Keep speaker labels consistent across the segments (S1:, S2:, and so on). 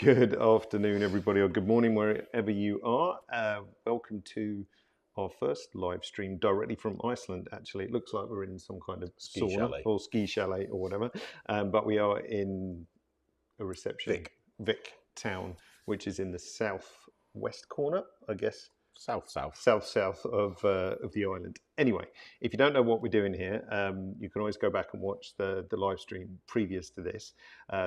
S1: Good afternoon, everybody, or good morning, wherever you are. Welcome to our first live stream directly from Iceland. Actually, it looks like we're in some kind of
S2: Ski
S1: sauna
S2: chalet.
S1: or ski chalet or whatever, but we are in a reception, Vik town, which is in the southwest corner, I guess. South of the island. Anyway, if you don't know what we're doing here, you can always go back and watch the live stream previous to this.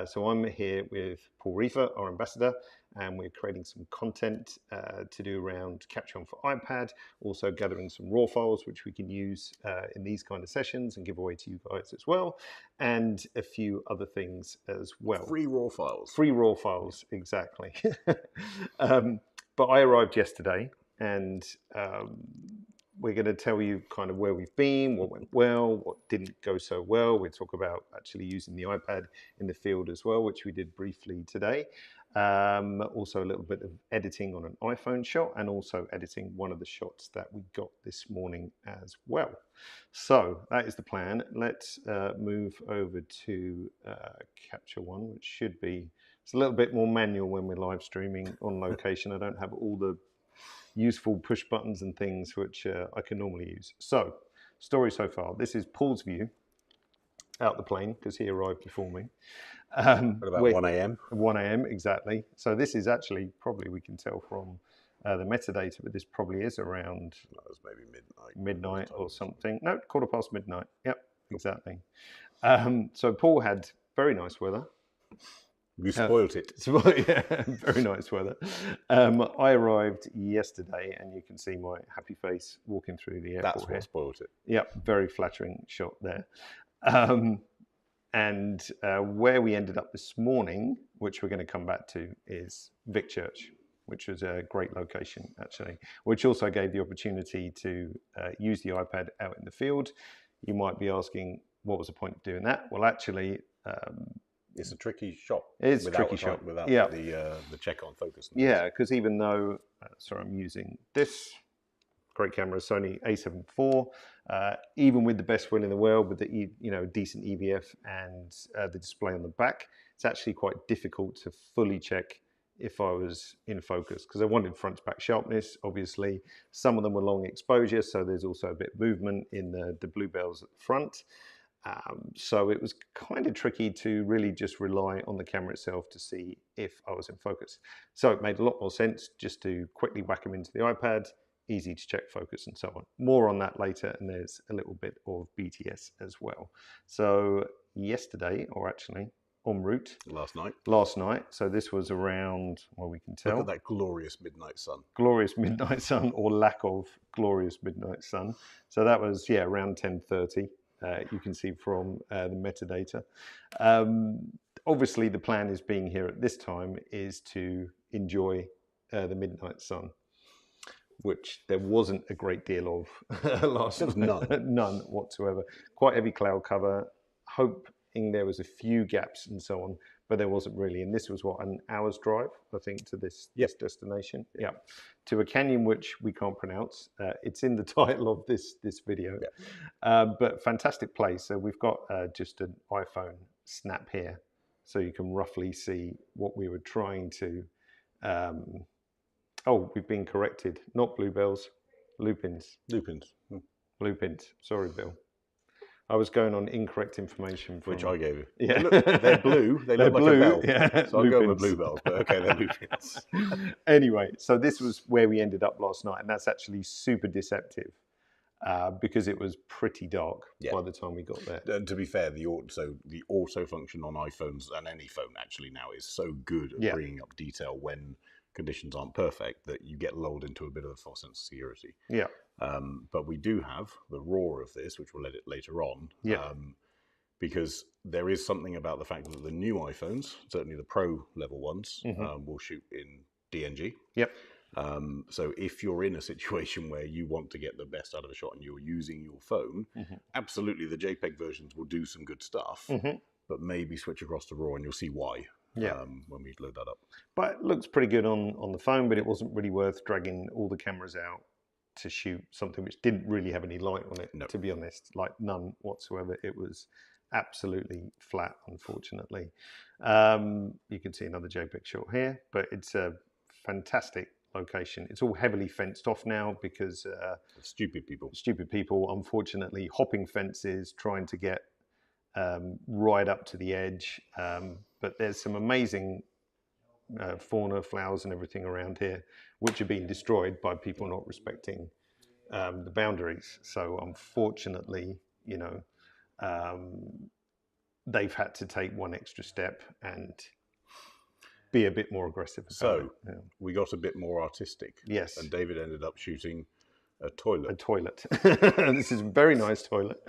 S1: So I'm here with Paul Reiffer, our ambassador, and we're creating some content to do around capture on for iPad, also gathering some raw files which we can use in these kind of sessions and give away to you guys as well, and a few other things as well.
S2: Free raw files.
S1: Free raw files, exactly. But I arrived yesterday. And we're going to tell you kind of where we've been, what went well, what didn't go so well. We'll talk about actually using the iPad in the field as well, which we did briefly today. Also a little bit of editing on an iPhone shot and also editing one of the shots that we got this morning as well. So that is the plan. Let's move over to Capture One, which should be, it's a little bit more manual when we're live streaming on location. I don't have all the useful push buttons and things which I can normally use. So, story so far. This is Paul's view out the plane because he arrived before me.
S2: At about 1 a.m.
S1: 1 a.m. exactly. So this is actually probably, we can tell from the metadata, but this probably is around.
S2: That was maybe midnight.
S1: Midnight or something. No, 1:15 midnight. Yep, exactly. So Paul had very nice weather.
S2: You spoilt it.
S1: Yeah, very nice weather. I arrived yesterday, and you can see my happy face walking through the airport.
S2: That's what spoilt it.
S1: Yep, very flattering shot there. And where we ended up this morning, which we're going to come back to, is Vik Church, which was a great location, actually, which also gave the opportunity to use the iPad out in the field. You might be asking, what was the point of doing that? Well, actually...
S2: it's a tricky shot.
S1: It's a tricky shot.
S2: Without the check on focus.
S1: Yeah, because even though, sorry, I'm using this great camera, Sony A7 IV, even with the best will in the world, with the decent EVF and the display on the back, it's actually quite difficult to fully check if I was in focus, because I wanted front to back sharpness. Obviously, some of them were long exposure, so there's also a bit of movement in the bluebells at the front. So it was kind of tricky to really just rely on the camera itself to see if I was in focus. So it made a lot more sense just to quickly whack them into the iPad, easy to check focus and so on. More on that later, and there's a little bit of BTS as well. So yesterday, or actually en route. Last night. So this was around, well, we can tell.
S2: Look at that glorious midnight sun.
S1: Glorious midnight sun, or lack of glorious midnight sun. So that was, yeah, around 10:30. You can see from the metadata. Obviously, the plan is being here at this time is to enjoy the midnight sun, which there wasn't a great deal of last night. None whatsoever. Quite heavy cloud cover, hoping there was a few gaps and so on, but there wasn't really. And this was, what, an hour's drive, I think, to this destination. Yeah. To a canyon which we can't pronounce. It's in the title of this video. But fantastic place. So we've got just an iPhone snap here, so you can roughly see what we were trying to... oh, we've been corrected. Not bluebells, lupins. Lupins. Sorry, Bill. I was going on incorrect information.
S2: Which I gave you.
S1: Yeah.
S2: Look, they're blue. They look
S1: blue,
S2: like a bell.
S1: Yeah.
S2: So I'm going with bluebells, but okay, they're lupins.
S1: Anyway, so this was where we ended up last night, and that's actually super deceptive because it was pretty dark by the time we got there.
S2: And to be fair, the auto function on iPhones and any phone actually now is so good at bringing up detail when conditions aren't perfect that you get lulled into a bit of a false sense of security.
S1: Yeah.
S2: But we do have the raw of this, which we'll edit later on.
S1: Yeah.
S2: Because there is something about the fact that the new iPhones, certainly the Pro level ones, will shoot in DNG.
S1: Yep.
S2: So if you're in a situation where you want to get the best out of a shot and you're using your phone, absolutely the JPEG versions will do some good stuff, but maybe switch across to RAW and you'll see why. When we load that up. But
S1: it looks pretty good on the phone, but it wasn't really worth dragging all the cameras out to shoot something which didn't really have any light on it, to be honest, like none whatsoever. It was absolutely flat, unfortunately. You can see another JPEG shot here, but it's a fantastic location. It's all heavily fenced off now because
S2: Stupid people.
S1: Stupid people, unfortunately, hopping fences, trying to get right up to the edge. But there's some amazing fauna, flowers, and everything around here, which are being destroyed by people not respecting the boundaries. So unfortunately, you know, they've had to take one extra step and be a bit more aggressive about it. Yeah.
S2: We got a bit more artistic.
S1: Yes.
S2: And David ended up shooting a toilet.
S1: A toilet. This is a very nice toilet.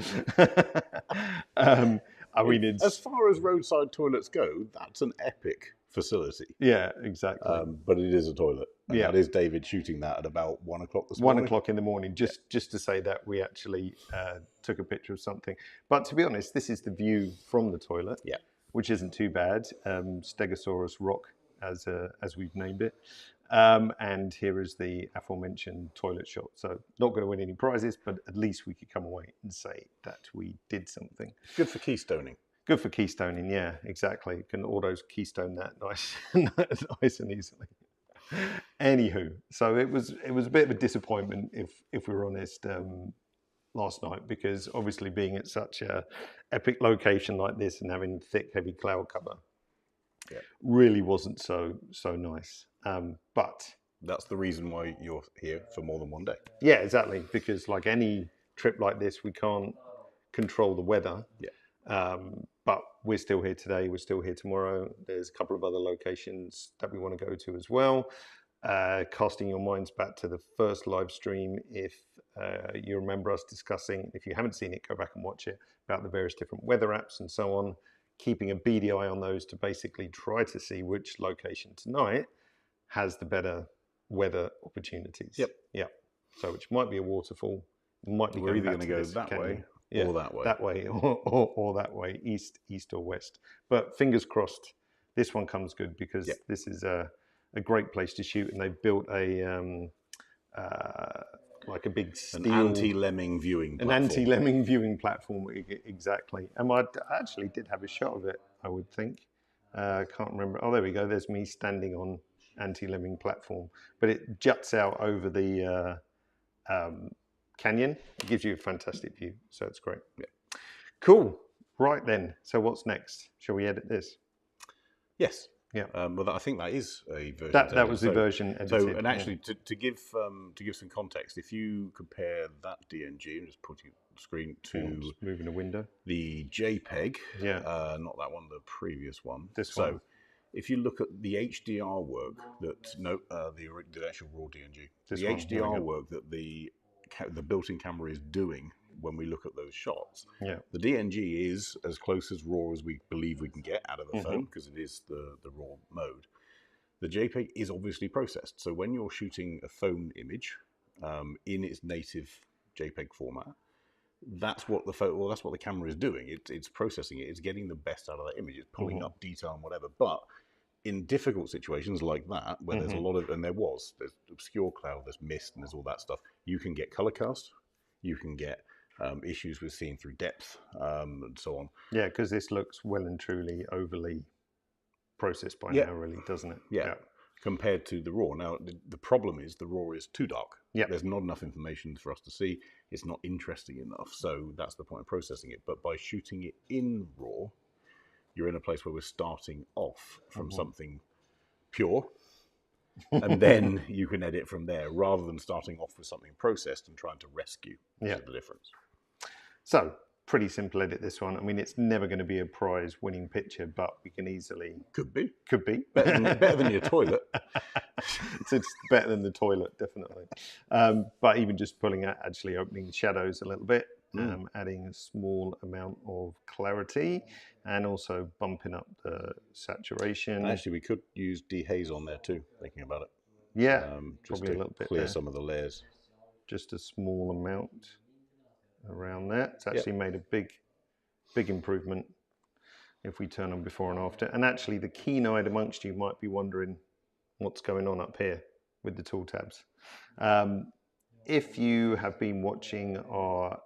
S1: I mean, it's...
S2: As far as roadside toilets go, that's an epic facility.
S1: Yeah, exactly.
S2: But it is a toilet. And
S1: yeah.
S2: that is David shooting that at about 1 o'clock this morning.
S1: 1 o'clock in the morning, just to say that we actually took a picture of something. But to be honest, this is the view from the toilet, which isn't too bad. Stegosaurus rock, as we've named it. And here is the aforementioned toilet shot. So not going to win any prizes, but at least we could come away and say that we did something.
S2: Good for keystoning.
S1: Good for keystoning, yeah, exactly. You can auto keystone that nice and easily. Anywho, so it was a bit of a disappointment, if we're honest, last night, because obviously being at such a epic location like this and having thick, heavy cloud cover really wasn't so nice. But
S2: that's the reason why you're here for more than one day.
S1: Yeah, exactly. Because like any trip like this, we can't control the weather.
S2: Yeah.
S1: But we're still here today. We're still here tomorrow. There's a couple of other locations that we want to go to as well. Casting your minds back to the first live stream, if you remember us discussing, if you haven't seen it, go back and watch it, about the various different weather apps and so on, keeping a beady eye on those to basically try to see which location tonight has the better weather opportunities. Yep. So which might be a waterfall, might be
S2: we're either going to go that way or that way.
S1: That way or that way, east or west. But fingers crossed, this one comes good, because this is a great place to shoot, and they've built a like a big steel...
S2: An anti-lemming viewing platform.
S1: An anti-lemming viewing platform, exactly. And I actually did have a shot of it, I would think. I can't remember. Oh, there we go. There's me standing on anti-lemming platform. But it juts out over the canyon. It gives you a fantastic view, so it's great.
S2: Yeah.
S1: Cool. Right then. So what's next? Shall we edit this?
S2: Yes.
S1: Yeah.
S2: Well, I think that is a version.
S1: That was the version edited.
S2: So, and actually, to give some context, if you compare that DNG, and just putting it on the screen, to
S1: just moving the window,
S2: the JPEG, not that one, the previous one.
S1: This one.
S2: So, if you look at the HDR work the actual raw DNG, HDR work that the built-in camera is doing when we look at those shots, the DNG is as close as raw as we believe we can get out of the phone, because it is the raw mode. The JPEG is obviously processed. So when you're shooting a phone image in its native JPEG format, that's what the camera is doing. It's processing it. It's getting the best out of that image. It's pulling up detail and whatever. But in difficult situations like that, where there's a lot of, and there's obscure cloud, there's mist, and there's all that stuff, you can get color cast. You can get issues with seeing through depth and so on. Yeah,
S1: because this looks well and truly overly processed by now, really, doesn't it?
S2: Yeah. Compared to the raw. Now, the problem is the raw is too dark.
S1: Yeah.
S2: There's not enough information for us to see. It's not interesting enough. So that's the point of processing it. But by shooting it in raw, you're in a place where we're starting off from something pure. And then you can edit from there, rather than starting off with something processed and trying to rescue. That's the difference.
S1: So, pretty simple edit, this one. I mean, it's never going to be a prize-winning picture, but we can easily...
S2: Could be.
S1: Better
S2: than your toilet.
S1: It's better than the toilet, definitely. But even just pulling out, actually opening the shadows a little bit, adding a small amount of clarity, and also bumping up the saturation.
S2: And actually, we could use dehaze on there too, thinking about it.
S1: Yeah,
S2: just
S1: probably
S2: to
S1: a little bit
S2: clear
S1: there.
S2: some of the layers.
S1: Just a small amount around that. It's actually made a big improvement if we turn on before and after. And actually, the keen-eyed amongst you might be wondering what's going on up here with the tool tabs. If you have been watching our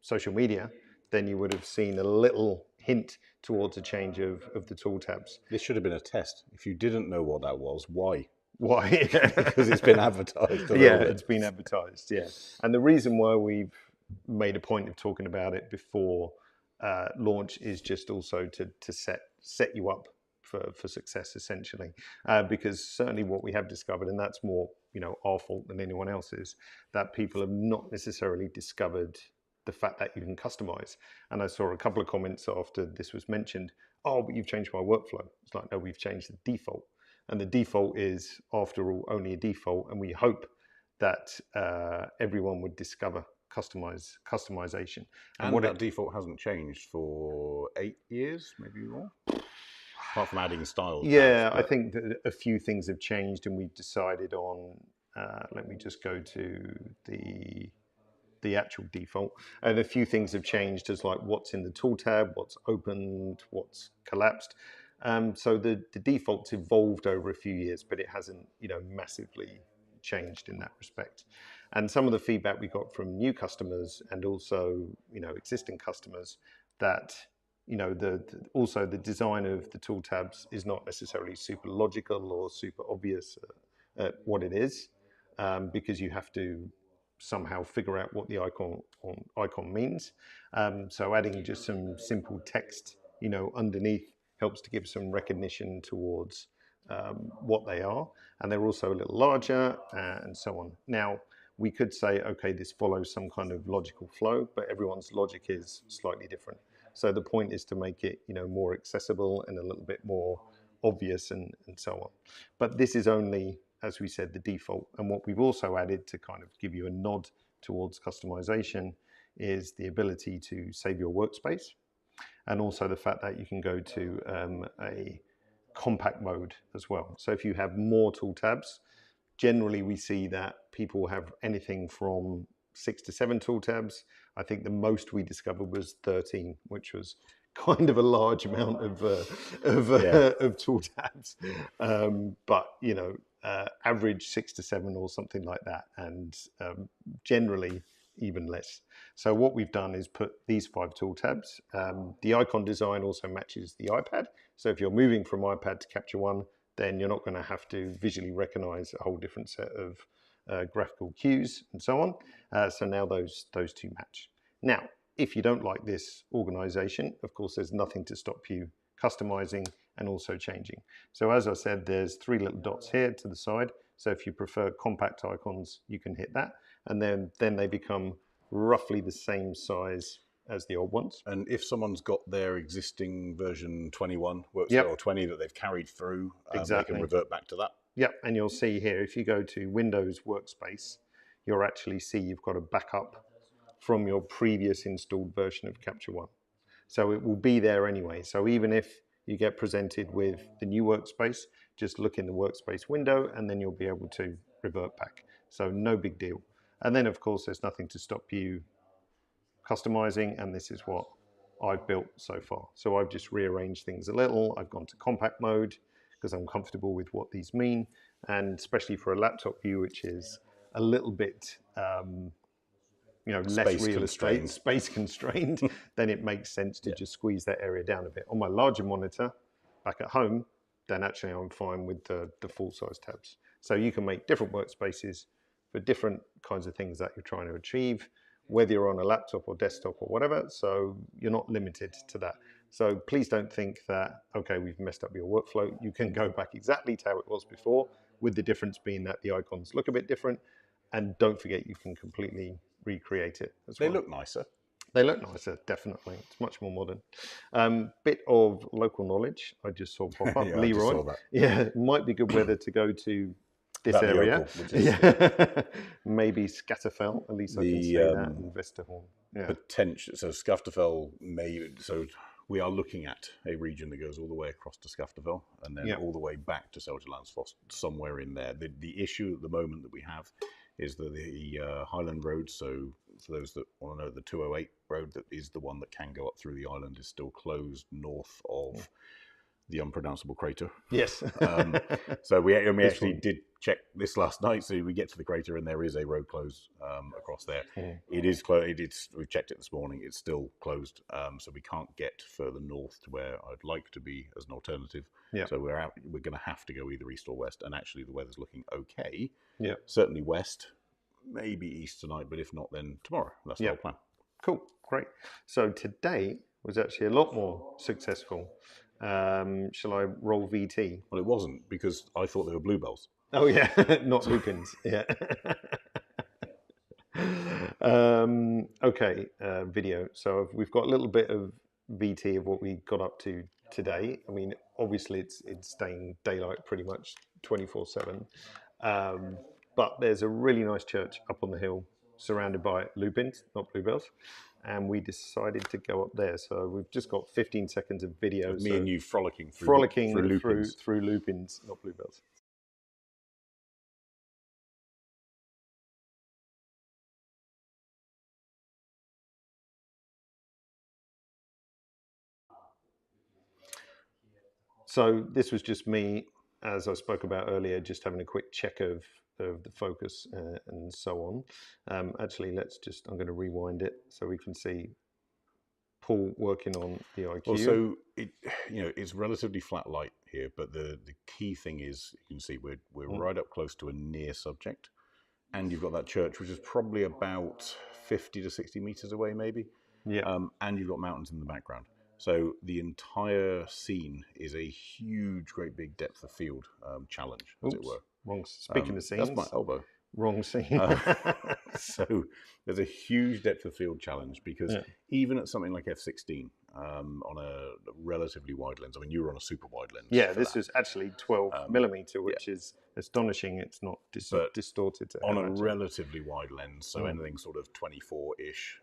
S1: social media, then you would have seen a little hint towards a change of the tool tabs.
S2: This should have been a test. If you didn't know what that was, why?
S1: Why?
S2: Because it's been advertised.
S1: Yeah, it's been advertised, yeah. And the reason why we've made a point of talking about it before launch is just also to set you up for success, essentially, because certainly what we have discovered, and that's more our fault than anyone else's, that people have not necessarily discovered the fact that you can customize. And I saw a couple of comments after this was mentioned. Oh, but you've changed my workflow. It's like, no, we've changed the default, and the default is, after all, only a default. And we hope that everyone would discover customization.
S2: And what that default hasn't changed for 8 years, maybe more. Apart from adding styles.
S1: Yeah, I think that a few things have changed, and we've decided on. Let me just go to the actual default, and a few things have changed as like what's in the tool tab, what's opened, what's collapsed. So the default's evolved over a few years, but it hasn't massively changed in that respect. And some of the feedback we got from new customers and also existing customers that also the design of the tool tabs is not necessarily super logical or super obvious at what it is, because you have to somehow figure out what the icon means. So adding just some simple text underneath helps to give some recognition towards what they are, and they're also a little larger and so on. Now we could say, okay, this follows some kind of logical flow, but everyone's logic is slightly different. So the point is to make it more accessible and a little bit more obvious and so on. But this is only, as we said, the default. And what we've also added to kind of give you a nod towards customization is the ability to save your workspace, and also the fact that you can go to a compact mode as well. So if you have more tool tabs, generally we see that people have anything from 6 to 7 tool tabs. I think the most we discovered was 13, which was kind of a large amount of tool tabs. But average 6 to 7 or something like that, and generally even less. So what we've done is put these 5 tool tabs. The icon design also matches the iPad. So if you're moving from iPad to Capture One, then you're not going to have to visually recognize a whole different set of graphical cues and so on. So now those two match. Now, if you don't like this organization, of course, there's nothing to stop you customizing and also changing. So as I said, there's 3 little dots here to the side. So if you prefer compact icons, you can hit that. And then they become roughly the same size as the old ones.
S2: And if someone's got their existing version 21 or 20 that they've carried through, they can revert back to that.
S1: Yep, and you'll see here, if you go to Windows Workspace, you'll actually see you've got a backup from your previous installed version of Capture One. So it will be there anyway. So even if you get presented with the new workspace, just look in the workspace window and then you'll be able to revert back. So no big deal. And then of course, there's nothing to stop you customizing, and this is what I've built so far. So I've just rearranged things a little. I've gone to compact mode because I'm comfortable with what these mean, and especially for a laptop view, which is a little bit less real estate, space constrained, then it makes sense to just squeeze that area down a bit. On my larger monitor back at home, then actually I'm fine with the full size tabs. So you can make different workspaces for different kinds of things that you're trying to achieve, whether you're on a laptop or desktop or whatever. So you're not limited to that. So please don't think that, okay, we've messed up your workflow. You can go back exactly to how it was before, with the difference being that the icons look a bit different. And don't forget, you can completely recreate it as well.
S2: They look nicer.
S1: They look nicer, definitely. It's much more modern. Bit of local knowledge I just saw pop up.
S2: Yeah,
S1: Leroy.
S2: I just saw that.
S1: Yeah, it might be good weather to go to this area. Maybe Scatterfell, at least I can say that, and Vesterhorn. Yeah.
S2: Potential. So Skafterfell so we are looking at a region that goes all the way across to Skafterfell and then all the way back to Seljalandsfoss, somewhere in there. The issue at the moment that we have is that the Highland Road, so for those that want to know, the 208 road that is the one that can go up through the island, is still closed north of the unpronounceable crater.
S1: Yes.
S2: So we actually did check this last night. So we get to the crater and there is a road closed across there. It is closed. We checked it this morning. It's still closed. So we can't get further north to where I'd like to be as an alternative.
S1: Yeah.
S2: So we're going to have to go either east or west. And actually the weather's looking okay.
S1: Yeah.
S2: Certainly west, maybe east tonight, but if not, then tomorrow. That's the whole plan.
S1: Cool. Great. So today was actually a lot more successful. Shall I roll VT?
S2: Well, it wasn't, because I thought they were bluebells.
S1: Oh yeah, not lupins. Yeah. Okay, video. So we've got a little bit of VT of what we got up to today. I mean, obviously it's staying daylight pretty much 24/7. But there's a really nice church up on the hill surrounded by lupins, not bluebells. And we decided to go up there. So we've just got 15 seconds of video.
S2: Me and you frolicking through
S1: lupins, not bluebells. So this was just me, as I spoke about earlier, just having a quick check of the focus and so on. Actually, I'm going to rewind it so we can see Paul working on the IQ.
S2: Well, so it's relatively flat light here, but the key thing is, you can see we're right up close to a near subject, and you've got that church, which is probably about 50 to 60 meters away, maybe.
S1: Yeah.
S2: And you've got mountains in the background. So the entire scene is a huge, great big depth of field challenge, as it were.
S1: Wrong. Speaking of scenes.
S2: That's my elbow.
S1: Wrong scene.
S2: So there's a huge depth of field challenge, because even at something like f/16 on a relatively wide lens, I mean, you were on a super wide lens.
S1: Yeah, this is actually 12 millimeter, which is astonishing. It's not distorted.
S2: On a relatively wide lens, so anything sort of 24-ish,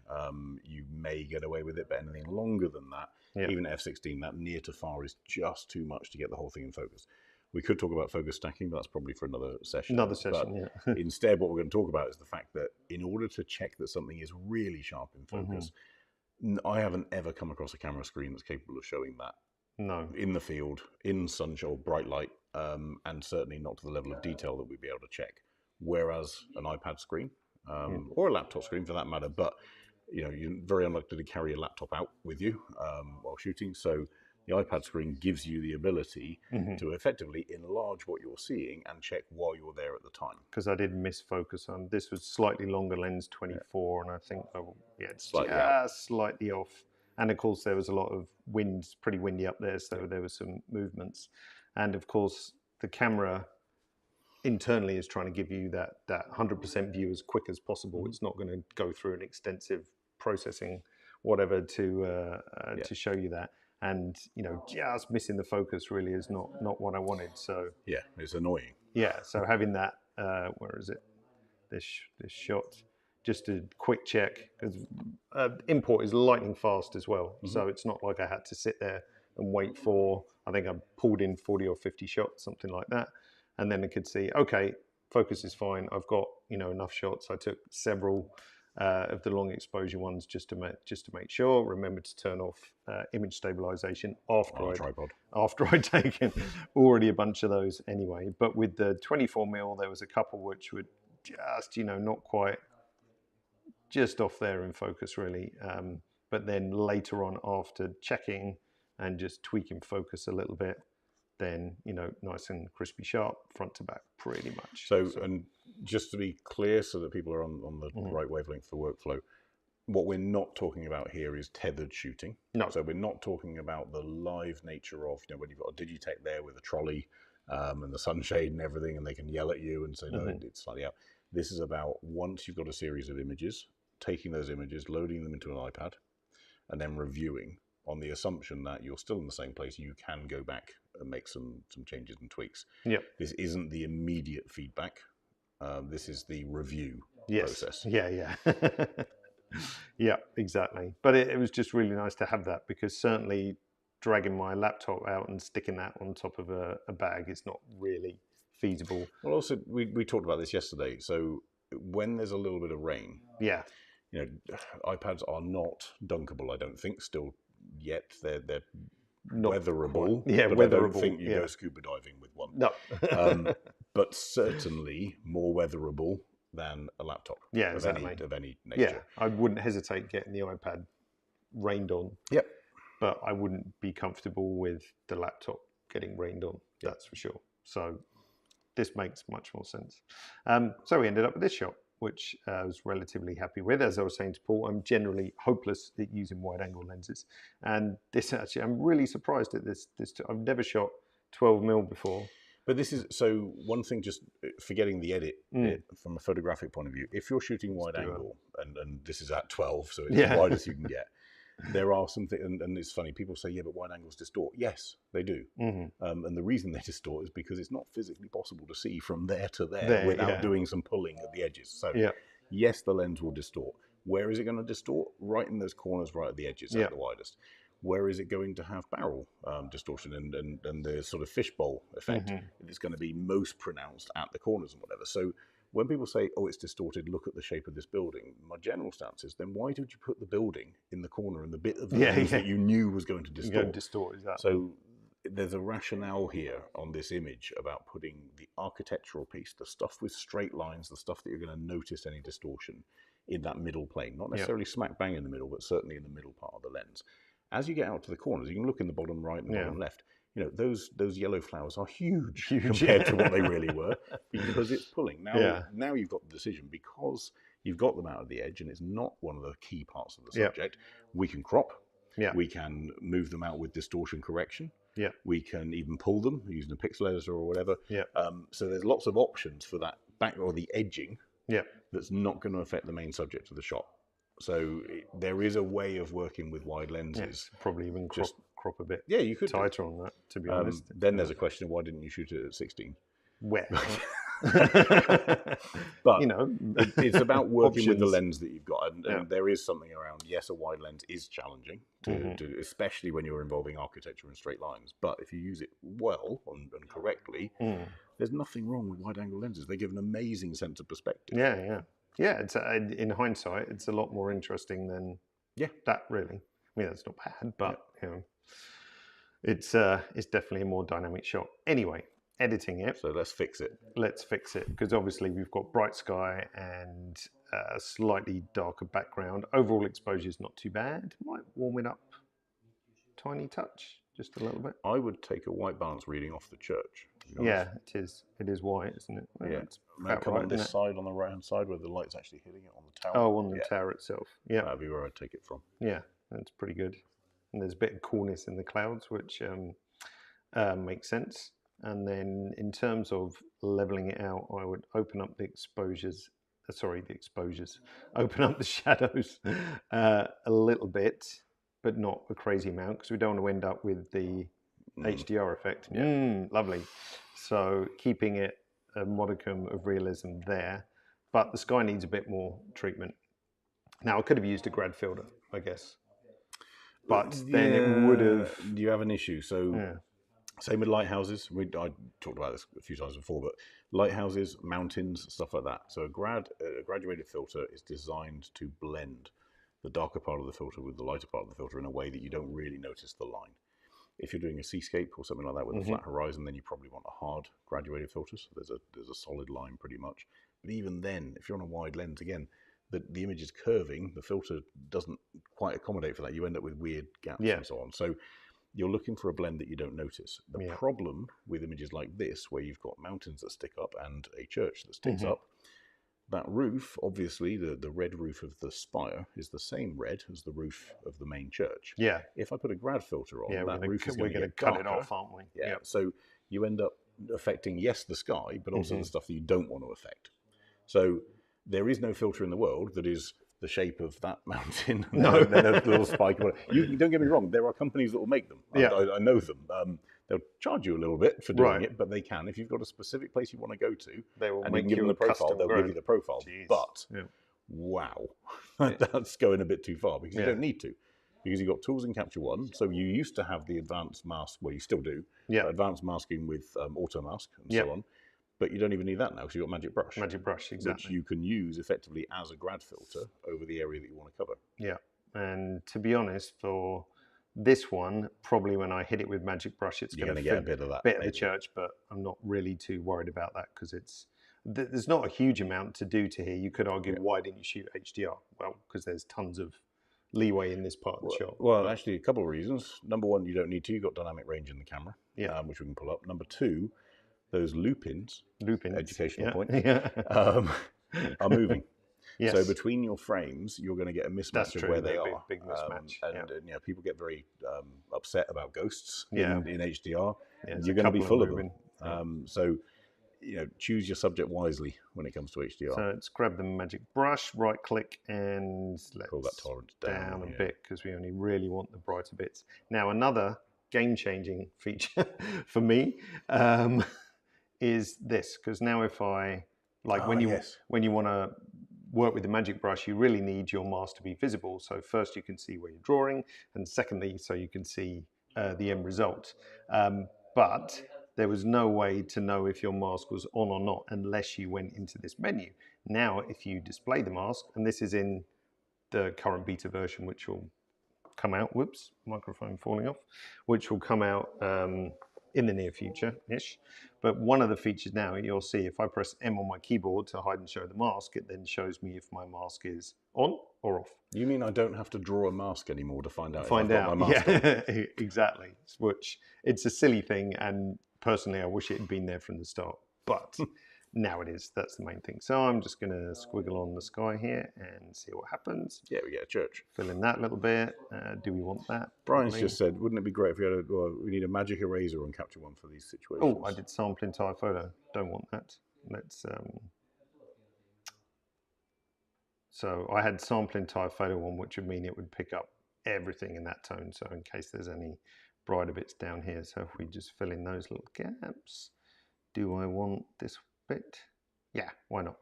S2: you may get away with it, but anything longer than that, even at f/16, that near to far is just too much to get the whole thing in focus. We could talk about focus stacking, but that's probably for another session. But instead, what we're going to talk about is the fact that in order to check that something is really sharp in focus, I haven't ever come across a camera screen that's capable of showing that.
S1: No.
S2: In the field, in sunshine or bright light, and certainly not to the level of detail that we'd be able to check. Whereas an iPad screen, or a laptop screen for that matter, but you're very unlikely to carry a laptop out with you while shooting. So the iPad screen gives you the ability to effectively enlarge what you're seeing and check while you're there at the time.
S1: Because I did miss focus on this was slightly longer lens 24, and I think it's slightly off. And of course there was a lot of wind, pretty windy up there, so there was some movements. And of course the camera internally is trying to give you that 100% view as quick as possible. It's not going to go through an extensive processing, whatever, to show you that. And just missing the focus really is not what I wanted. So
S2: yeah, it's annoying.
S1: Yeah, so having that, where is it? This shot, just a quick check, because import is lightning fast as well. So it's not like I had to sit there and wait for. I think I pulled in 40 or 50 shots, something like that, and then I could see, okay, focus is fine. I've got enough shots. I took several of the long exposure ones just to make sure. Remember to turn off image stabilization after I'd taken already a bunch of those anyway. But with the 24mm, there was a couple which were just not quite just off there in focus really. But then later on, after checking and just tweaking focus a little bit, then nice and crispy sharp front to back pretty much.
S2: So and just to be clear, so that people are on the right wavelength for workflow, what we're not talking about here is tethered shooting.
S1: No.
S2: So we're not talking about the live nature of when you've got a Digitech there with a trolley and the sunshade and everything, and they can yell at you and say no, it's slightly out. This is about, once you've got a series of images, taking those images, loading them into an iPad, and then reviewing on the assumption that you're still in the same place. You can go back and make some changes and tweaks.
S1: Yeah.
S2: This isn't the immediate feedback. This is the review process.
S1: Yeah. Yeah, exactly. But it was just really nice to have that, because certainly dragging my laptop out and sticking that on top of a bag is not really feasible.
S2: Well, also, we talked about this yesterday. So when there's a little bit of rain, iPads are not dunkable, I don't think, still yet. They're
S1: not
S2: weatherable.
S1: quite. Yeah,
S2: but
S1: weatherable.
S2: I don't think you go scuba diving with one.
S1: No.
S2: But certainly more weatherable than a laptop.
S1: Yeah,
S2: of any nature.
S1: Yeah, I wouldn't hesitate getting the iPad rained on.
S2: Yep.
S1: But I wouldn't be comfortable with the laptop getting rained on.
S2: Yep.
S1: That's for sure. So this makes much more sense. So we ended up with this shot, which I was relatively happy with. As I was saying to Paul, I'm generally hopeless at using wide-angle lenses, and this actually, I'm really surprised at this. I've never shot 12mm before.
S2: But this is, so one thing, just forgetting the edit bit, from a photographic point of view, if you're shooting wide angle, and this is at 12, so it's the widest you can get, there are some things, and it's funny, people say, yeah, but wide angles distort. Yes, they do. And the reason they distort is because it's not physically possible to see from there to there without doing some pulling at the edges. So yes, the lens will distort. Where is it going to distort? Right in those corners, right at the edges, at the widest. Where is it going to have barrel distortion and the sort of fishbowl effect? It's going to be most pronounced at the corners and whatever. So when people say, oh, it's distorted, look at the shape of this building, my general stance is, then why did you put the building in the corner and the bit of the lens that you knew was going to distort?
S1: Exactly.
S2: So there's a rationale here on this image about putting the architectural piece, the stuff with straight lines, the stuff that you're going to notice any distortion, in that middle plane. Not necessarily smack bang in the middle, but certainly in the middle part of the lens. As you get out to the corners, you can look in the bottom right and the bottom left. You know, those yellow flowers are huge compared to what they really were, because it's pulling. Now you've got the decision, because you've got them out of the edge and it's not one of the key parts of the subject. We can crop. We can move them out with distortion correction. We can even pull them using a pixel editor or whatever. So there's lots of options for that back or the edging that's not going to affect the main subject of the shot. So there is a way of working with wide lenses.
S1: Probably even crop a bit
S2: you could
S1: tighter on that, to be honest.
S2: Then there's a question of why didn't you shoot it at 16?
S1: Wet.
S2: But
S1: you know,
S2: it's about working with the lens that you've got, and there is something around. Yes, a wide lens is challenging, to especially when you're involving architecture and straight lines. But if you use it well and correctly, there's nothing wrong with wide-angle lenses. They give an amazing sense of perspective.
S1: Yeah. It's in hindsight, it's a lot more interesting than that. Really, I mean, that's not bad, but you know, it's definitely a more dynamic shot. Anyway. Editing it.
S2: So let's fix it.
S1: Let's fix it, because obviously we've got bright sky and a slightly darker background. Overall exposure is not too bad. Might warm it up tiny touch, just a little bit.
S2: I would take a white balance reading off the church.
S1: Yeah, it is. It is white, isn't it?
S2: Yeah. Might come on this side, on the right-hand side, where the light's actually hitting it on the tower.
S1: Oh, on the tower itself. Yeah.
S2: That'd be where I'd take it from.
S1: Yeah, that's pretty good. And there's a bit of coolness in the clouds, which makes sense. And then in terms of leveling it out, I would open up the exposures, open up the shadows a little bit, but not a crazy amount, because we don't want to end up with the HDR effect. Lovely. So keeping it a modicum of realism there, but the sky needs a bit more treatment. Now, I could have used a grad filter, I guess, but then it would have...
S2: You have an issue, so... Same with lighthouses. I talked about this a few times before, but lighthouses, mountains, stuff like that. So a graduated filter is designed to blend the darker part of the filter with the lighter part of the filter in a way that you don't really notice the line. If you're doing a seascape or something like that with a flat horizon, then you probably want a hard graduated filter. So there's a solid line pretty much. But even then, if you're on a wide lens, again, the image is curving. The filter doesn't quite accommodate for that. You end up with weird gaps and so on. So you're looking for a blend that you don't notice. The problem with images like this, where you've got mountains that stick up and a church that sticks up, that roof, obviously, the red roof of the spire is the same red as the roof of the main church. Yeah. If I put a grad filter on, that roof is going to
S1: cut it off, aren't we?
S2: Yeah. So you end up affecting, yes, the sky, but also the stuff that you don't want to affect. So there is no filter in the world that is the shape of that mountain. No, then a little spike. You don't get me wrong. There are companies that will make them. I know them. They'll charge you a little bit for doing it, but they can. If you've got a specific place you want to go to,
S1: they will
S2: and
S1: make
S2: you can give them the profile, they'll give you the profile.
S1: Jeez.
S2: But wow, that's going a bit too far, because you don't need to. Because you've got tools in Capture One. So you used to have the advanced mask, well, you still do, advanced masking with auto mask and so on. But you don't even need that now, because you've got Magic Brush.
S1: Magic Brush, exactly.
S2: Which you can use effectively as a grad filter over the area that you want to cover.
S1: Yeah, and to be honest, for This one, probably when I hit it with Magic Brush, it's going to
S2: get a bit of that.
S1: Bit of the church, but I'm not really too worried about that because there's not a huge amount to do to here. You could argue, why didn't you shoot HDR? Well, because there's tons of leeway in this part of the shot.
S2: Well, actually, a couple of reasons. Number one, you don't need to. You've got dynamic range in the camera, which we can pull up. Number two, those loop-ins, educational point, are moving. Yes. So between your frames, you're going to get a mismatch of where they are.
S1: Big mismatch.
S2: And people get very upset about ghosts in HDR.
S1: Yeah,
S2: you're going to be full of them. So, choose your subject wisely when it comes to HDR.
S1: So let's grab the Magic Brush, right click, and let's
S2: pull that tolerance
S1: down a bit because we only really want the brighter bits. Now, another game-changing feature for me is this, because now if I, when you want to work with the Magic Brush, you really need your mask to be visible. So first you can see where you're drawing, and secondly, so you can see the end result. But there was no way to know if your mask was on or not unless you went into this menu. Now, if you display the mask, and this is in the current beta version, which will come out, whoops, microphone falling off, which will come out in the near future-ish. But one of the features now, you'll see if I press M on my keyboard to hide and show the mask, it then shows me if my mask is on or off.
S2: You mean I don't have to draw a mask anymore to find out if I've got my mask
S1: on? Exactly. Which, it's a silly thing, and personally I wish it had been there from the start. But now it is. That's the main thing. So I'm just going to squiggle on the sky here and see what happens.
S2: Yeah, we get a church.
S1: Fill in that little bit. Do we want that?
S2: Brian's just said, wouldn't it be great if we had we need a magic eraser on Capture One for these situations?
S1: Oh, I did sample entire photo. Don't want that. Let's. So I had sample entire photo one, which would mean it would pick up everything in that tone. So in case there's any brighter bits down here. So if we just fill in those little gaps, do I want this bit? Yeah, why not?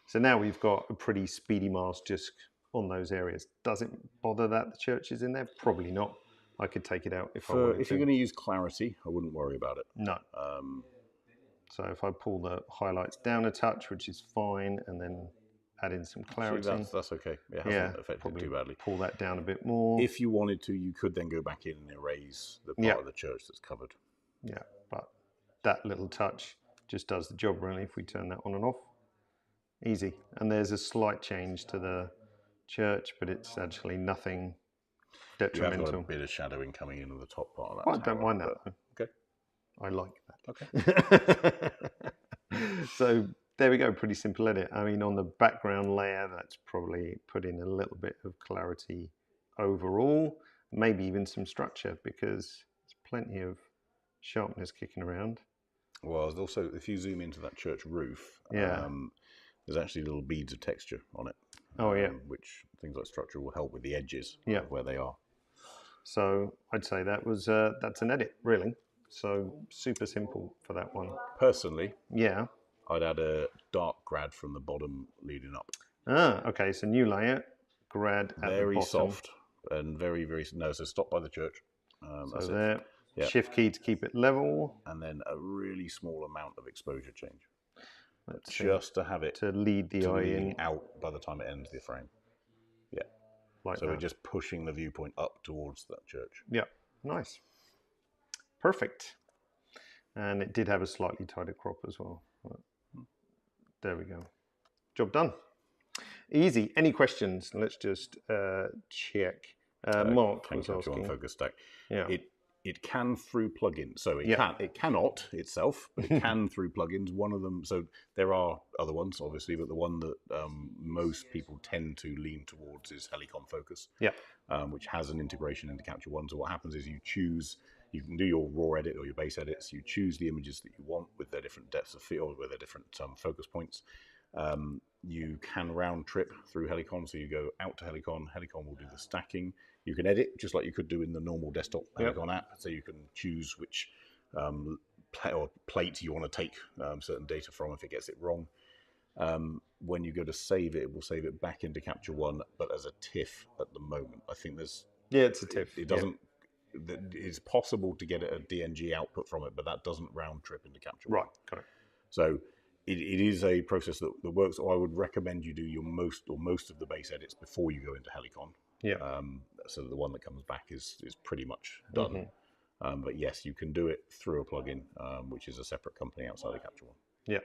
S1: So now we've got a pretty speedy mask just on those areas. Does it bother that the church is in there? Probably not. I could take it out if I wanted to.
S2: If you're going to use clarity, I wouldn't worry about it.
S1: No. So if I pull the highlights down a touch, which is fine, and then add in some clarity.
S2: That's okay. It hasn't affected too badly.
S1: Pull that down a bit more.
S2: If you wanted to, you could then go back in and erase the part of the church that's covered.
S1: Yeah, but that little touch just does the job really if we turn that on and off. Easy. And there's a slight change to the church, but it's actually nothing detrimental.
S2: You have got a bit of shadowing coming in on the top part of that.
S1: Well, I don't mind that.
S2: Okay.
S1: I like
S2: that.
S1: Okay. So there we go, pretty simple edit. I mean, on the background layer, that's probably put in a little bit of clarity overall, maybe even some structure, because there's plenty of sharpness kicking around.
S2: Well, also, if you zoom into that church roof, there's actually little beads of texture on it. Which things like structure will help with the edges of where they are.
S1: So I'd say that was that's an edit, really. So super simple for that one.
S2: Personally, I'd add a dark grad from the bottom leading up.
S1: Okay, so new layer, grad at the bottom.
S2: Very soft and very, very, so stop by the church.
S1: So there, shift key to keep it level.
S2: And then a really small amount of exposure change.
S1: Let's
S2: just to have it
S1: to lead the eye in
S2: out by the time it ends the frame. Yeah. So we're just pushing the viewpoint up towards that church.
S1: Yeah, nice. Perfect. And it did have a slightly tighter crop as well. There we go. Job done. Easy. Any questions? Let's just check. Mark was asking.
S2: On focus stack.
S1: Yeah.
S2: It can through plugins. So it cannot itself, but it can through plugins. One of them, so there are other ones, obviously, but the one that most people tend to lean towards is Helicon Focus, which has an integration into Capture One. So what happens is you can do your raw edit or your base edits. You choose the images that you want with their different depths of field, with their different focus points. You can round trip through Helicon. So you go out to Helicon. Helicon will do the stacking. You can edit just like you could do in the normal desktop Helicon app. So you can choose which plate you want to take certain data from if it gets it wrong. When you go to save it, it will save it back into Capture One, but as a TIFF at the moment. I think there's...
S1: Yeah, it's a TIFF.
S2: It doesn't... It's possible to get a DNG output from it, but that doesn't round trip into Capture One.
S1: Right, got it.
S2: So it is a process that works. So I would recommend you do your most of the base edits before you go into Helicon.
S1: Yeah.
S2: So the one that comes back is pretty much done. But yes, you can do it through a plugin, which is a separate company outside of Capture One.
S1: Yeah.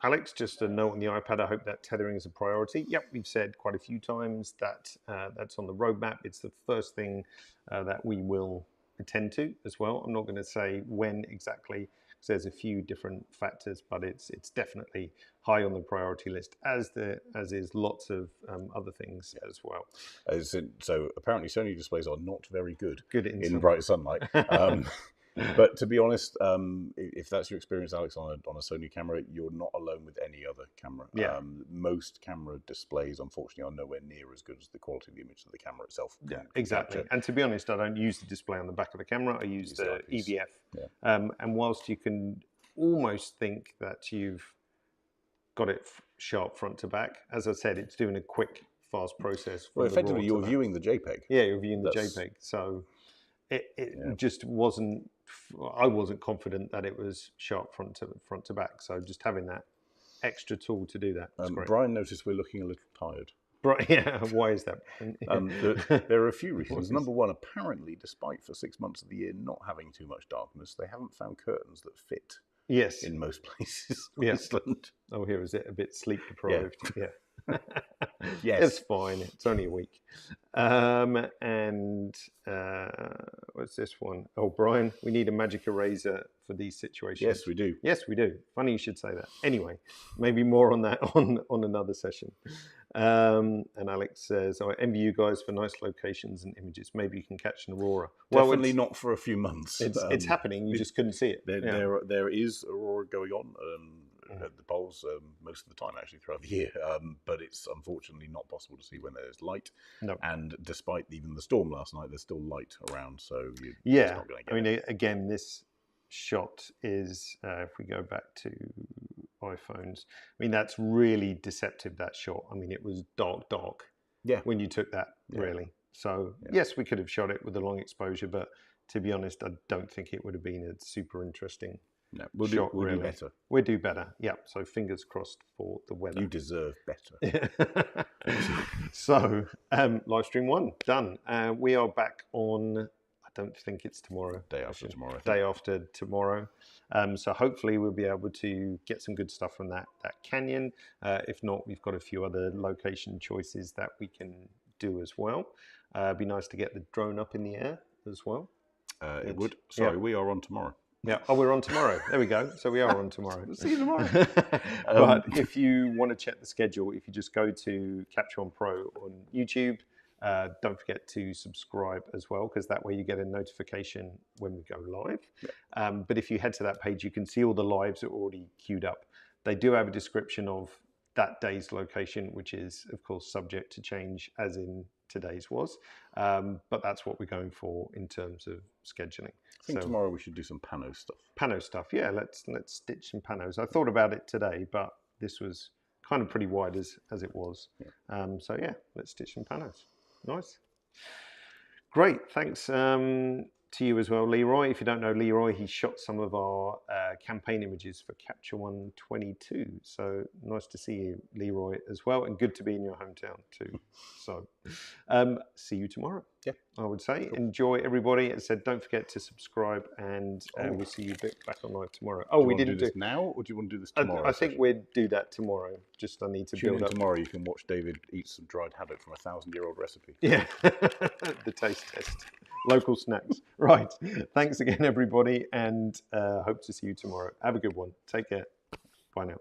S1: Alex, just a note on the iPad. I hope that tethering is a priority. Yep, we've said quite a few times that that's on the roadmap. It's the first thing that we will attend to as well. I'm not going to say when exactly, because there's a few different factors, but it's definitely high on the priority list, as is lots of other things as well.
S2: So apparently Sony displays are not very good in
S1: in
S2: bright sunlight. But to be honest, if that's your experience, Alex, on a Sony camera, you're not alone with any other camera.
S1: Yeah.
S2: Most camera displays, unfortunately, are nowhere near as good as the quality of the image that the camera itself can
S1: exactly.
S2: capture.
S1: And to be honest, I don't use the display on the back of the camera. I use the EVF.
S2: Yeah.
S1: And whilst you can almost think that you've got it sharp front to back, as I said, it's doing a quick, fast process.
S2: Well, effectively, you're viewing the JPEG.
S1: Yeah, you're viewing the JPEG. So it just wasn't. I wasn't confident that it was sharp front to back. So just having that extra tool to do that is great.
S2: Brian noticed we're looking a little tired.
S1: Yeah, why is that?
S2: There are a few reasons. Number one, apparently, despite for 6 months of the year not having too much darkness, they haven't found curtains that fit.
S1: Yes,
S2: in most places, Iceland.
S1: Oh, here is it a bit sleep deprived? Yeah.
S2: Yes,
S1: it's fine. It's only a week. And what's this one? Oh, Brian, we need a magic eraser for these situations.
S2: Yes, we do.
S1: Yes, we do. Funny you should say that. Anyway, maybe more on that on another session. And Alex says, I envy you guys for nice locations and images. Maybe you can catch an aurora.
S2: Definitely not for a few months.
S1: It's happening. You just couldn't see it.
S2: There is aurora going on at the poles most of the time, actually, throughout the year. But it's unfortunately not possible to see when there's light.
S1: No.
S2: And despite even the storm last night, there's still light around. So you're not going to get it.
S1: Again, this shot is, if we go back to iPhones, I mean, that's really deceptive, that shot. I mean, it was dark when you took that, really. So yes, we could have shot it with a long exposure, but to be honest, I don't think it would have been a super interesting shot.
S2: We'll do better.
S1: We'll do better. Yeah. So fingers crossed for the weather.
S2: You deserve better.
S1: So Livestream 1 done. We are back on, I don't think it's tomorrow.
S2: Day after tomorrow.
S1: Day after tomorrow. So hopefully we'll be able to get some good stuff from that canyon. If not, we've got a few other location choices that we can do as well. It'd be nice to get the drone up in the air as well.
S2: It would. Sorry, we are on tomorrow.
S1: Yeah. Oh, we're on tomorrow. There we go. So we are on tomorrow.
S2: See you tomorrow.
S1: But if you want to check the schedule, if you just go to Capture One Pro on YouTube, don't forget to subscribe as well, because that way you get a notification when we go live. Yeah. But if you head to that page, you can see all the lives are already queued up. They do have a description of that day's location, which is, of course, subject to change, as in today's was. But that's what we're going for in terms of scheduling.
S2: I think tomorrow we should do some pano stuff.
S1: Pano stuff, yeah. Let's stitch some panos. I thought about it today, but this was kind of pretty wide as it was. Yeah. So yeah, let's stitch some panos. Nice. Great. Thanks to you as well, Leroy. If you don't know Leroy, he shot some of our campaign images for Capture One 22. So nice to see you, Leroy, as well, and good to be in your hometown too. So see you tomorrow. Yeah, I would say. Cool. Enjoy, everybody. As I said, don't forget to subscribe, and we'll see you back on live tomorrow. Oh, we didn't do this
S2: now, or do you want to do this tomorrow?
S1: I think we'd do that tomorrow. Just I need to build up.
S2: Tomorrow you can watch David eat some dried haddock from a 1,000-year-old recipe.
S1: Yeah, the taste test. Local snacks. Right. Thanks again, everybody, and hope to see you tomorrow. Have a good one. Take care. Bye now.